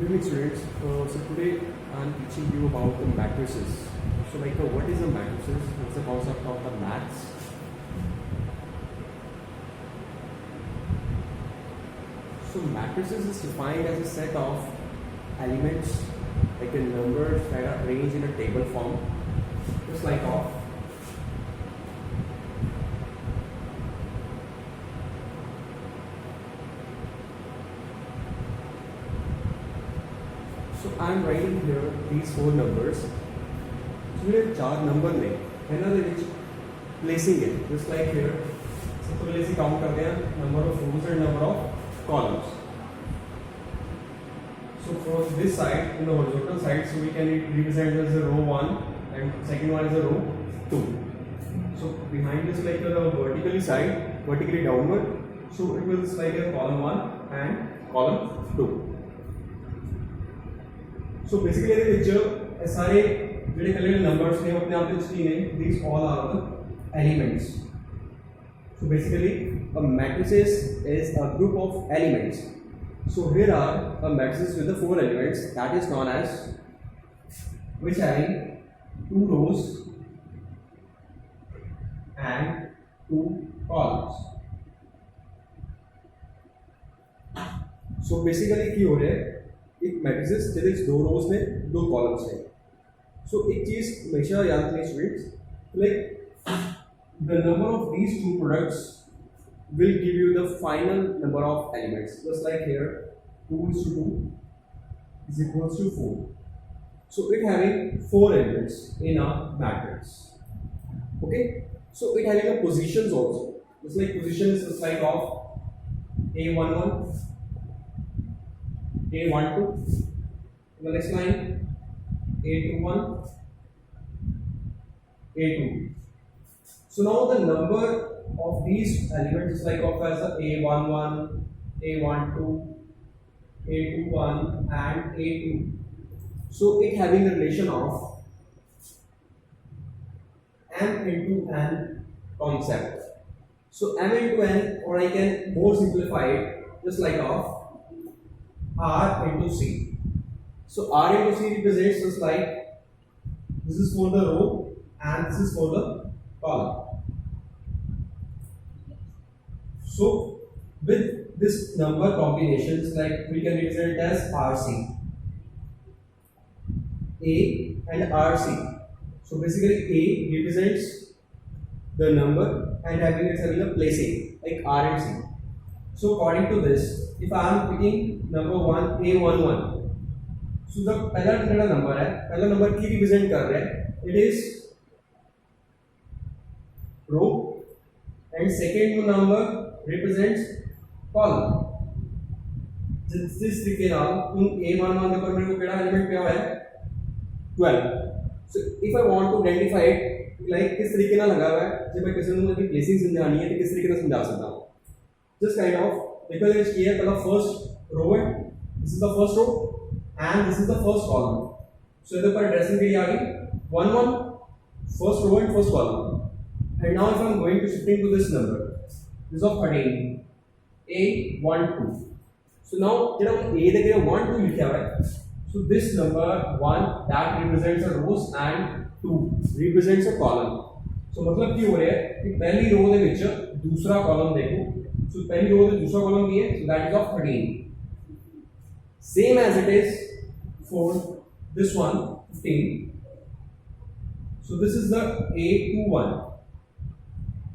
Good evening, students. So today I'm teaching you about the matrices. So what is a matrices? It's the concept of the maths. So matrices is defined as a set of elements like the numbers that are arranged in a table form, just like of So I'm writing here these four numbers. So we have चार number में another which placing it just like here. So पहले से count करते हैं number of rows and number of columns. So from this side in the horizontal side, so we can represent as a row 1 and second one is a row 2. So behind this like the vertically side, vertically downward. So it will like a column 1 and column 2. So basically the picture सारे ਜਿਹੜੇ colour numbers ने अपने आप में screen है, these all are the elements. So basically a matrices is a group of elements. So here are a matrices with the four elements that is known as which having two rows and two columns. So basically की हो रहा है एक matrices जिसके दो रोज में दो columns हैं. सो एक चीज हमेशा याद रखनी students like the number of these two products will give you the final number of elements, just like here 2:2 is equals to 4. So it having four elements in a matrix. Okay, so it having a positions also, just like position is just like of a11 a12, the next line a21 a2. So now the number of these elements is like of as a11 a12 a21 and a2. So it having a relation of m into n concept. So m into n, or I can more simplify it just like of R into C. So R into C represents just like this is for the row and this is for the column. So with this number combinations, like we can represent it as RC, A and RC. So basically A represents the number and having a placing like R and C. So according to this, if I am picking number 1 A11, so the पहला number है, पहला number की represent कर रहे हैं, it is row and second number represents column. जिस तरीके नाल तुम A11 के ऊपर मेरे को केड़ा एलिमेंट पे है 12. So if I want to identify it like किस तरीके नाल लगा हुआ है, जब मैं किसी को प्लेसिंग समझानी है तो किस तरीके से समझा सकता हूँ. Just kind of because it's here the first row है, this is the first row and this is the first column. So इधर पर addressing के लिए आ गई 1 1 first row and first column. And now if I am going to shifting to this number, this is of 13 A12. So now जब हम A देख रहे हैं 1 2 लिखा हुआ है, so this number 1 that represents a rows and 2 represents a column. So मतलब ਕੀ ਹੋ ਰਿਹਾ है कि पहली रो ਦੇ ਵਿੱਚ दूसरा column देखो. So पहली रो में दूसरा कॉलम भी है, so that is of 13. Same as it is for this one 15. So this is the A21.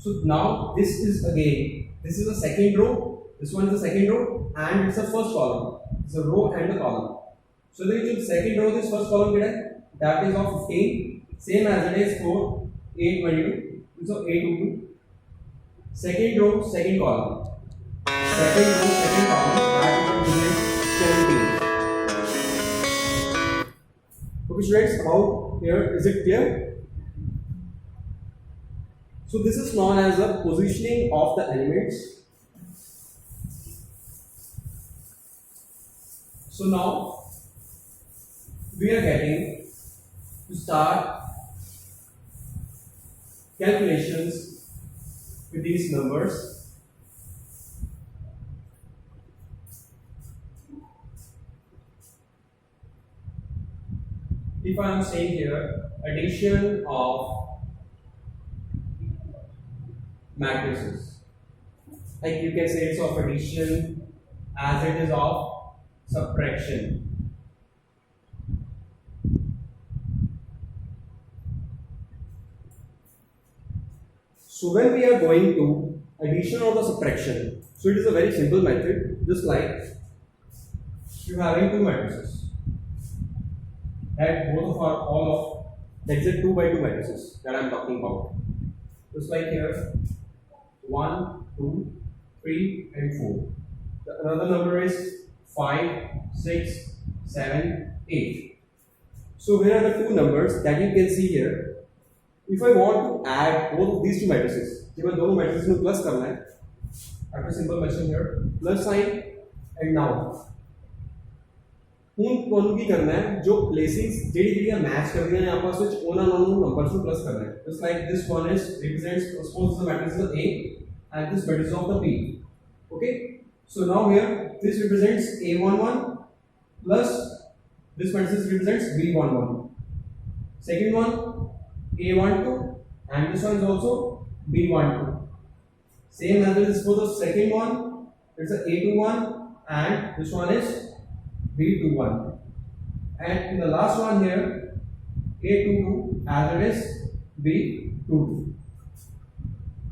So now this is the second row, this one is the second row and it's the first column. It's a row and a column. So the second row this first column get है, that is of 15. Same as it is for A22. So A22. Second row, second column. Second row, second column, that is 17. Okay, students, about here, is it clear? So this is known as the positioning of the elements. So now we are getting to start calculations with these numbers. if I am saying here addition of matrices, like you can say it's of addition as it is of subtraction. So when we are going to addition or the subtraction, so it is a very simple method, just like you having two matrices that both of are all of, let's say 2 by 2 matrices that I am talking about. Just like here 1, 2, 3 and 4. Another number is 5, 6, 7, 8. So here are the two numbers that you can see here. If I want to add both of these two matrices, केवल दोनों matrices में plus करना है, after simple mention here, plus sign and now उन दोनों की करना है जो प्लेसिंग्स जेडी जेडी मैच कर दिया है आपस में ओन एंड अननोन नंबर्स को प्लस करना है. Just like this one is represents, suppose the matrix is A and this matrix of the B. Okay, so now here this represents A11 plus this matrix represents B11. Second one A12 and this one is also B12. Same method is for the second one. It's a A21 and this one is B21. And in the last one here A22 as it is B22.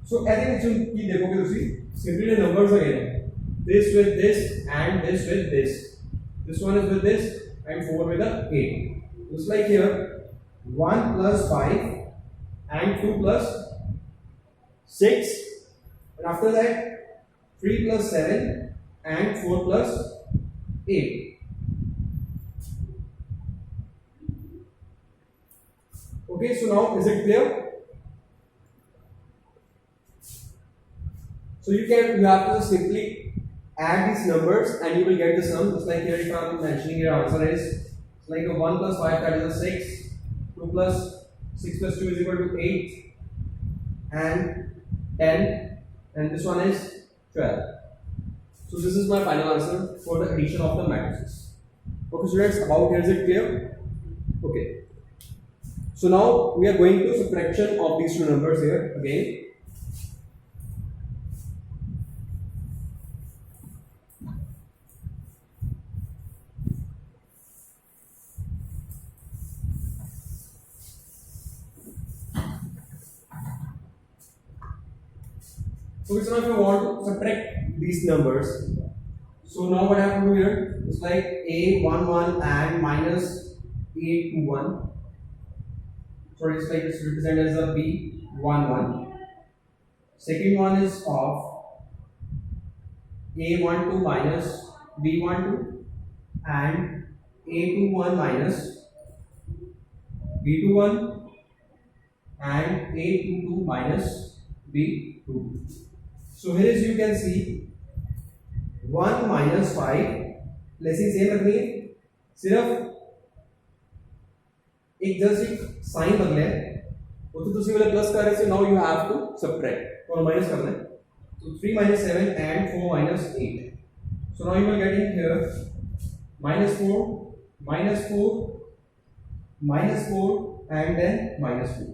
So I think you देखोगे तुसी simply the numbers again. This with this and this with this. This one is with this and 4 with the 8. Just like here 1 plus 5 and 2 plus 6 and after that 3 plus 7 and 4 plus 8. Okay, so now is it clear? So you have to simply add these numbers and you will get the sum. Just like here if I am mentioning your answer is like a 1 plus 5 that is a 6, 2 plus 6 plus 2 is equal to 8 and 10 and this one is 12. So this is my final answer for the addition of the matrices. Okay students, about here is it clear? Okay. So now we are going to subtraction of these two numbers here again. Okay, so now if you want to subtract these numbers, so now what I have to do here is like A11 and minus A21. So it's like this represented as a B11. Second one is of A12 minus B12 and A21 minus B21 and A22 minus B22. So here as you can see 1 minus 5 placing same रखनी है, सिर्फ एक just एक sign बदले वो तो दूसरी वाले प्लस कर रहे हैं. Now you have to subtract और माइनस करना है. So 3 minus 7 and 4 minus 8. So now you are getting here minus 4, minus 4, minus 4 and then minus 4.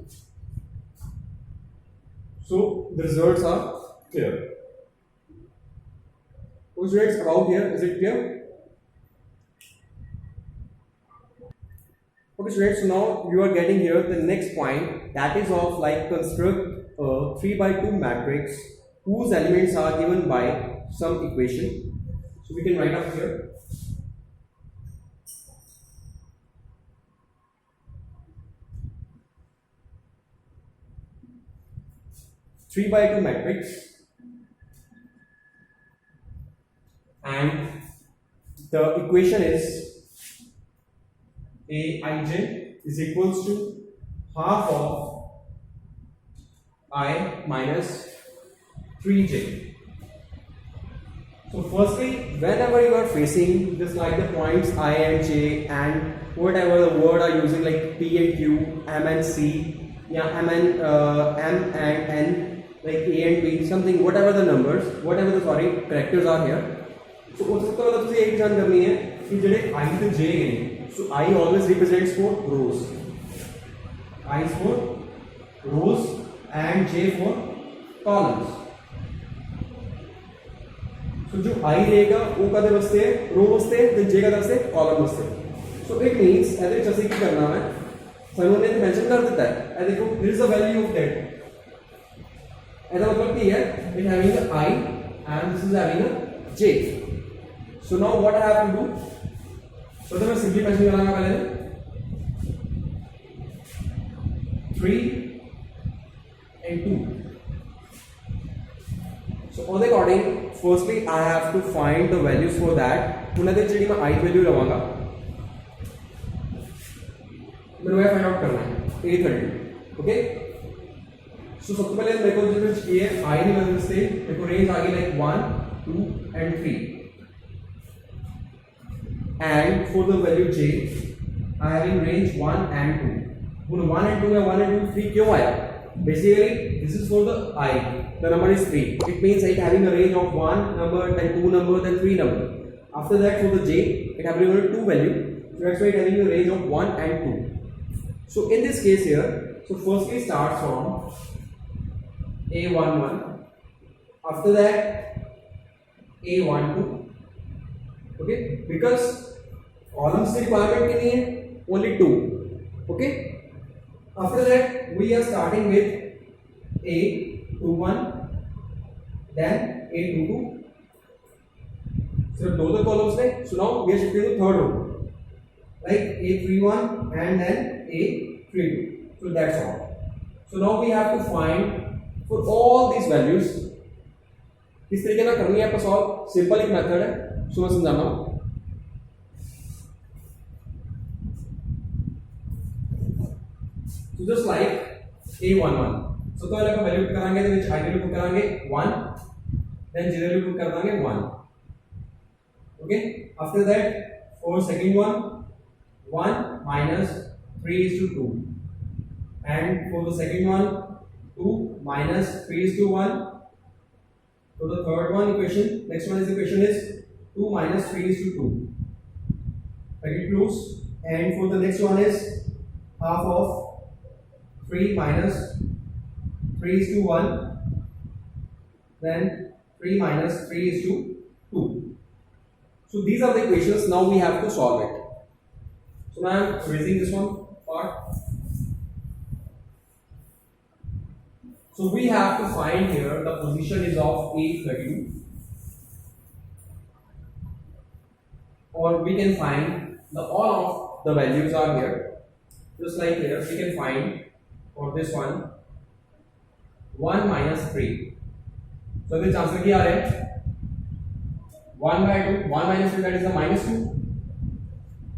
So the results are clear. Whose rates about here? Is it clear? Okay students, so now you are getting here the next point, that is of like construct a 3/2 matrix whose elements are given by some equation. So we can write up here. Three by two matrix, and the equation is Aij is equals to half of I minus 3j. So firstly, whenever you are facing just like the points I and j and whatever the word are using like p and q, m and c, yeah, m and n, like a and b, something, whatever the numbers, whatever the characters are here. So उसको मतलब तुझे एक जान करनी है कि जेडे I to J ने, so I always represents for rows, I is for rows and J for columns. So जो I रहेगा वो कदे बसते रो बसते, then J कदे बसते कॉलम बसते. So it means ऐसे जैसे कि करना है, सर ने मेंशन कर देता है, ऐसे देखो here is the value of that. ऐसा मतलब कि है it having a I and this is having a J. So now what I have to do? So मैं सिंपली मेंशन कराऊंगा पहले 3 and 2. So on the according, firstly I have to find the values for that. पुनः देख चलिए मैं I value लगाऊंगा. मेरे को फाइंड आउट करना है A32. ओके. सो सबसे पहले मेरे को जो चाहिए I की वैल्यू से मेरे को रेंज आ गई like 1, 2 and 3. And for the value J, I have in range 1 and 2. When 1 and 2 है 1 and 2 3 क्यों आया? Basically this is for the I. The number is 3. It means it having a range of 1 number, then 2 number, then 3 number. After that for the J, it having a 2 value. So that's why it having a range of 1 and 2. So in this case here, so firstly starts from A11. After that A12. Okay, because columns की requirement कितनी है? Only 2. Okay. After that we are starting with A21, then A22. So दो columns में. So now we are shifting to third row, like A31 and then A32. So that's all. So now we have to find for all these values. किस तरीके ना करनी है आपको solve? Simple एक method है. सो मैं समझाना हूं. So just like A11. So तो अलग का वैल्यू पुट कराएंगे, तो which I वैल्यू पुट कराएंगे 1, then J वैल्यू पुट कर देंगे 1. Okay. After that for second one 1 minus 3 is to 2, and for the second one 2 minus 3 is to 1. So the third one equation, next one is equation is 2 minus 3 is to 2. Very close. And for the next one is half of 3 minus 3 is to 1. Then 3 minus 3 is to 2. So these are the equations. Now we have to solve it. So now I am raising this one part. So we have to find here the position is of A32, or we can find the all of the values are here. Just like here, we can find for this one 1 minus 3. So this answer क्या आ रहा है? 1 by 2. 1 minus 2, that is the minus 2.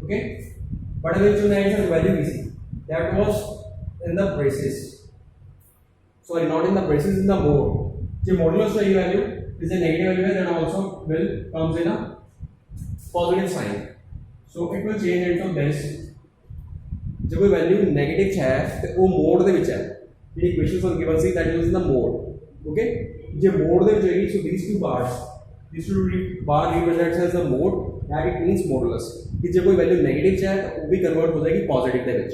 Okay. But I will choose the answer value easy. That was in the braces. Sorry, not in the braces, in the mode. The modulus of value is a negative value, then also will comes in a positive sign. So it will change into this. जब कोई value negative है तो वो mode दे विच है. The equations are given see that is in the mode. Okay. जब mode दे विच है, so these two bars, these two bar represents as the mode, that it means modulus. कि जब कोई value negative है तो वो भी convert हो जाएगी positive they which.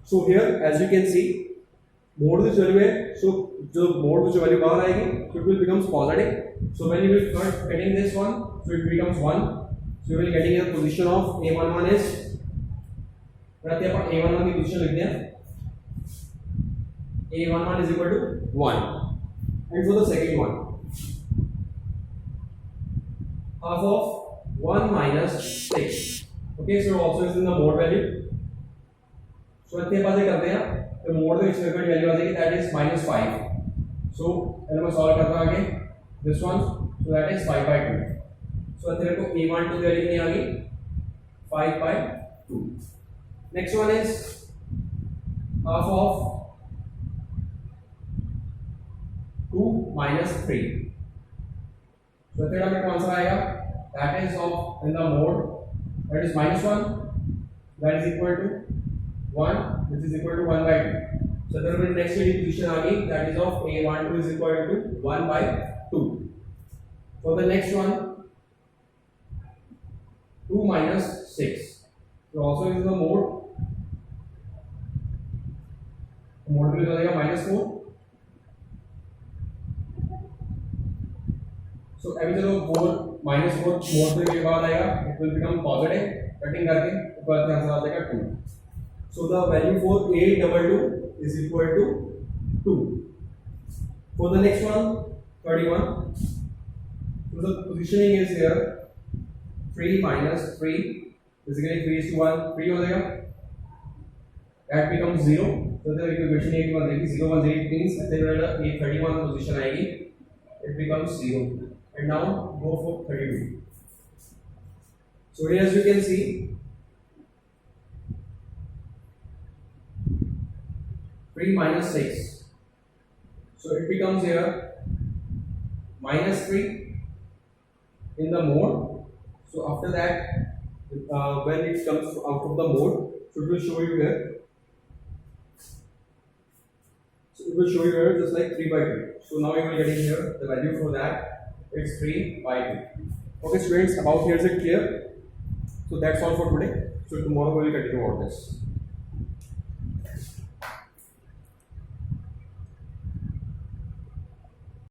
So here as you can see, mode जो वैल्यू है, सो जो मोड जो वैल्यू बाहर आएगी, so it will becomes positive. So when you will start getting this one, so it becomes 1. So you will getting a position of A11 is, रहते हैं अपन A11 की position लिखते हैं. A11 is equal to 1. And for the second one, half of 1 minus 6. Okay, so also is in the mode value. So रहते हैं बातें करते हैं. The mode the experiment value आ जाएगी, that is minus 5. So मैं solve करता हूँ आगे this one, so that is 5 by 2. So तेरे को A12 की वैल्यू नहीं आ गई 5 by 2. Next one is half of 2 minus 3. So तेरा में कौन सा आएगा? That is of in the mode, that is minus 1, that is equal to 1, which is equal to 1 by 2. So then the next position again, that is of A12 is equal to 1 by 2. For the next one, 2 minus 6. So also is the mode. Mode के लिए हो जाएगा -4. सो अभी चलो 4 -4 mode के बाद आएगा, it will become positive. Cutting करके ऊपर का आंसर आ जाएगा 2. So the value for a22 is equal to 2. For the next one 31. So the positioning is here 3 minus 3, basically 3 is to 1, 3 हो जाएगा. That becomes 0. So the equation एक बार देखिए 0 1 0 means ऐसे रहेगा ये 31 position आएगी, it becomes 0. And now go for 32. So here as you can see 3 minus 6. So it becomes here -3 in the mode. So after that, when it comes out of the mode, so it will show you here. So it will show you here just like 3 by 2. So now you are getting here the value for that is 3 by 2. Okay students, about here is it clear? So that's all for today. So tomorrow we will continue about this.